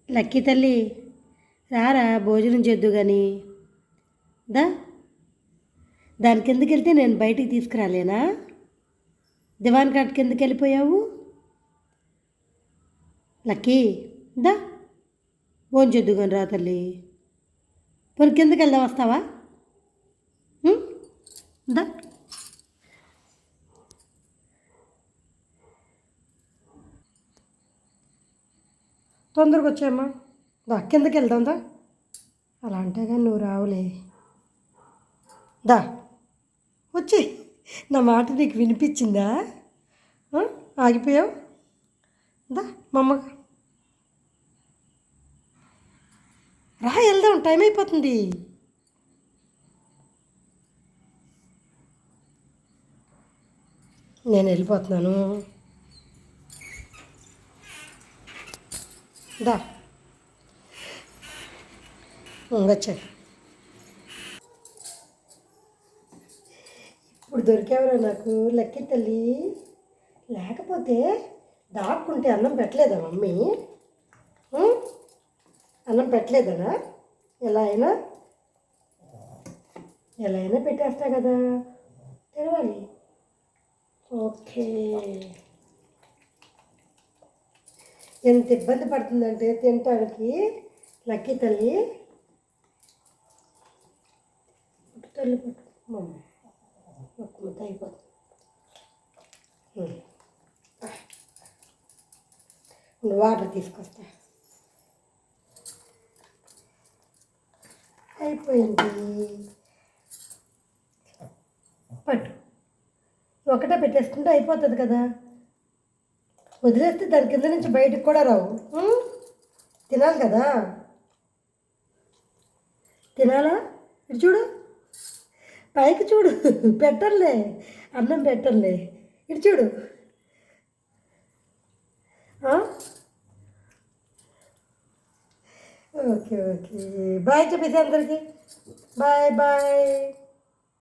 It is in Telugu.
లక్కీ తల్లి రారా భోజనం చేద్దు కానీ దా దాని కిందకి వెళ్తే నేను బయటికి తీసుకురాలేనా దివాన్ కాట్ కిందకి వెళ్ళిపోయావు లక్కీ దా భోజనం చేద్దు కానీ రా తల్లి పోనీ కిందకి వెళ్దాం వస్తావా దా తొందరగా వచ్చాయమ్మా దా కిందకి వెళ్దాం దా అలా అంటే కానీ నువ్వు రావులే దా వచ్చి నా మాట నీకు వినిపించిందా ఆగిపోయావు దా మమ్మ రా వెళ్దాం టైం అయిపోతుంది నేను వెళ్ళిపోతున్నాను దా వచ్చా ఇప్పుడు దొరికేవరా నాకు లక్కీ తల్లి లేకపోతే దాక్కుంటే అన్నం పెట్టలేదా మమ్మీ అన్నం పెట్టలేదనా ఎలా అయినా పెట్టేస్తా కదా తెరవాలి ఓకే ఎంత ఇబ్బంది పడుతుందంటే తినటానికి లక్కీ తల్లి తల్లి పట్టు మమ్మీ ఒక్క ముద్ద అయిపోతుంది వాటర్ తీసుకొస్తా అయిపోయింది పట్టు ఒకటే పెట్టేసుకుంటే అయిపోతుంది కదా వదిలేస్తే దాని కింద నుంచి బయటకు కూడా రావు తినాలి కదా తినాలా ఇటు చూడు పైకి చూడు పెట్టర్లే అన్నం పెట్టర్లే ఇటు చూడు ఓకే ఓకే బాయ్ చెప్పేసి అందరికీ బాయ్ బాయ్